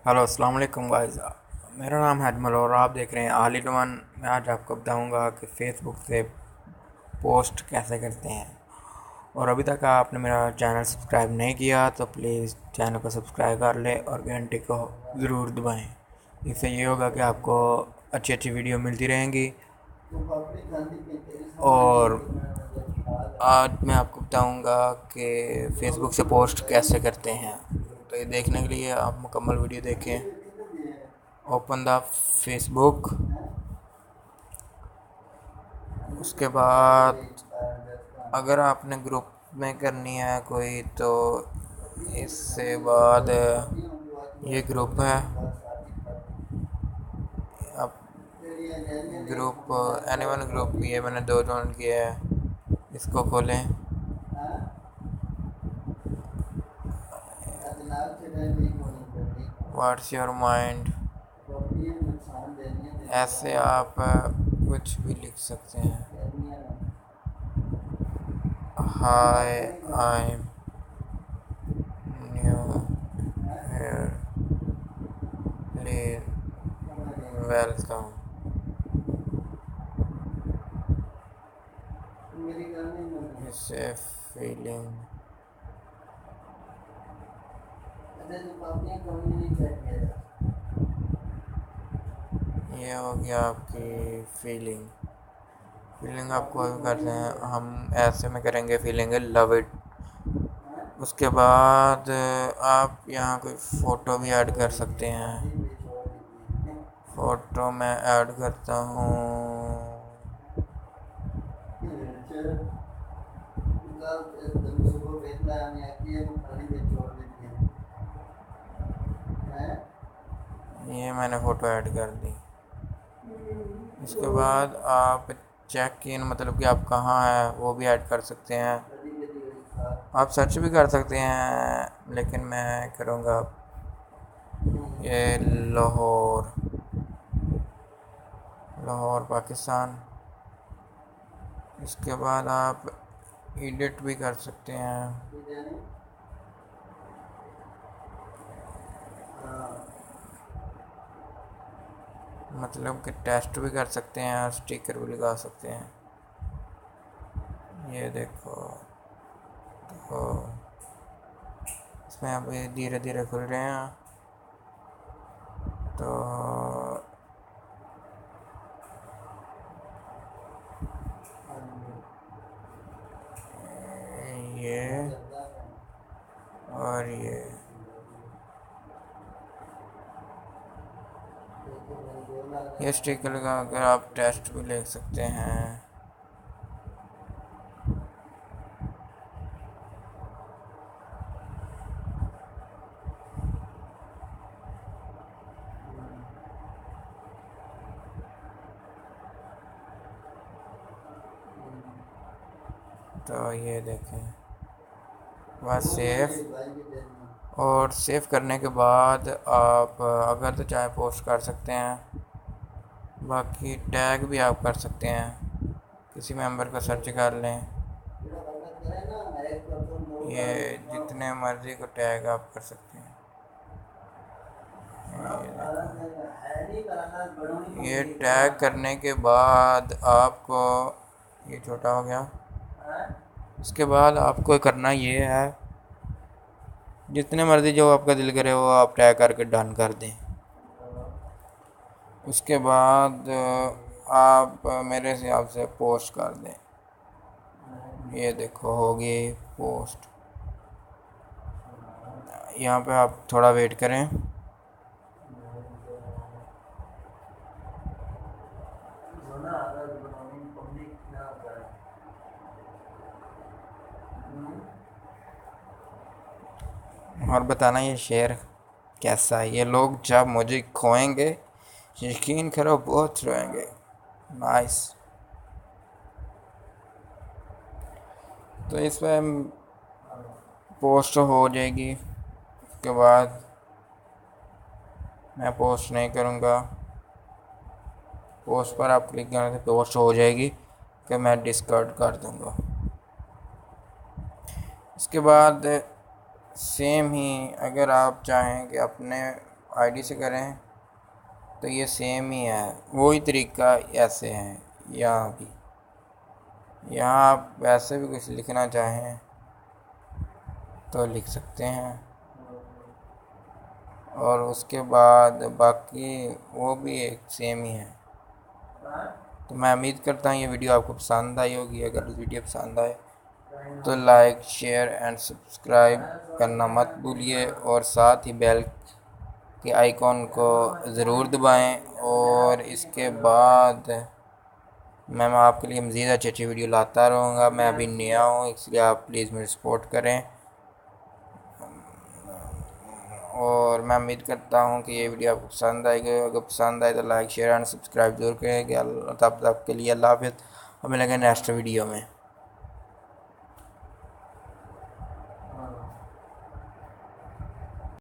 Hello अस्सलाम वालेकुम guys. मेरा नाम है अजमल और आप देख रहे हैं ऑल इन वन। मैं आज आपको बताऊंगा कि फेसबुक से पोस्ट कैसे करते हैं। और अभी तक आपने मेरा चैनल सब्सक्राइब नहीं किया तो प्लीज़ चैनल को सब्सक्राइब कर लें और घंटे को ज़रूर दबाएं। इससे ये होगा कि आपको अच्छी अच्छी वीडियो मिलती रहेंगी। और आज मैं आपको बताऊंगा कि फेसबुक से पोस्ट कैसे करते हैं। तो ये देखने के लिए आप मुकम्मल वीडियो देखें। Open the Facebook. उसके बाद अगर आपने ग्रुप में करनी है कोई तो इससे बाद ये ग्रुप है। अब ग्रुप एनीवन ग्रुप ये मैंने दो ज्वाइन किया है, इसको खोलें। व्हाट्स योर माइंड, ऐसे आप कुछ भी लिख सकते हैं। Hi I am new here, please welcome. इससे फीलिंग ये हो गया आपकी फीलिंग। फीलिंग आप कोई भी करते हैं, हम ऐसे में करेंगे फीलिंग लव इट। उसके बाद आप यहाँ कोई फ़ोटो भी ऐड कर सकते हैं। फ़ोटो मैं ऐड करता हूँ। ये मैंने फ़ोटो ऐड कर दी। इसके बाद आप चेक इन मतलब कि आप कहाँ हैं वो भी ऐड कर सकते हैं। आप सर्च भी कर सकते हैं लेकिन मैं करूँगा ये लाहौर, लाहौर पाकिस्तान। इसके बाद आप एडिट भी कर सकते हैं। मतलब कि टेस्ट भी कर सकते हैं और स्टिकर भी लगा सकते हैं। ये देखो, तो इसमें अभी धीरे धीरे खुल रहे हैं। तो ये और ये स्टिकर लगा कर आप टेस्ट भी ले सकते हैं। तो ये देखें, बस सेव। और सेव करने के बाद आप अगर तो चाहे पोस्ट कर सकते हैं। बाकी टैग भी आप कर सकते हैं, किसी मेंबर को सर्च कर लें। ये जितने मर्ज़ी को टैग आप कर सकते हैं। ये टैग करने के बाद आपको ये छोटा हो गया। इसके बाद आपको करना ये है, जितने मर्ज़ी जो आपका दिल करे वो आप टैग करके डन कर दें। उसके बाद आप मेरे हिसाब से पोस्ट कर दें। ये देखो हो गई पोस्ट। यहाँ पे आप थोड़ा वेट करें। और बताना ये शेर कैसा है। ये लोग जब मुझे खोएंगे यकीन करो बहुत रोएंगे। नाइस। तो इस पर पोस्ट हो जाएगी। उसके बाद मैं पोस्ट नहीं करूँगा। पोस्ट पर आप क्लिक करने से पोस्ट हो जाएगी कि मैं डिस्कार्ड कर दूँगा। इसके बाद सेम ही अगर आप चाहें कि अपने आईडी से करें तो ये सेम ही है, वही तरीका ऐसे है। यहाँ भी, यहाँ आप वैसे भी कुछ लिखना चाहें तो लिख सकते हैं, और उसके बाद बाकी वो भी एक सेम ही है। तो मैं उम्मीद करता हूँ ये वीडियो आपको पसंद आई होगी। अगर वीडियो पसंद आए तो लाइक, शेयर एंड सब्सक्राइब करना मत भूलिए, और साथ ही बेल के आइकॉन को ज़रूर दबाएं। और इसके बाद मैं आपके लिए मज़ीद अच्छी अच्छी वीडियो लाता रहूँगा। मैं अभी नया हूँ, इसलिए आप प्लीज़ मेरी सपोर्ट करें, और मैं उम्मीद करता हूँ कि ये वीडियो आपको पसंद आएगी। अगर पसंद आए तो लाइक, शेयर एंड सब्सक्राइब जरूर करेंगे। तब तक के लिए अल्लाह हाफ़िज़। हमें लगे नेक्स्ट वीडियो में।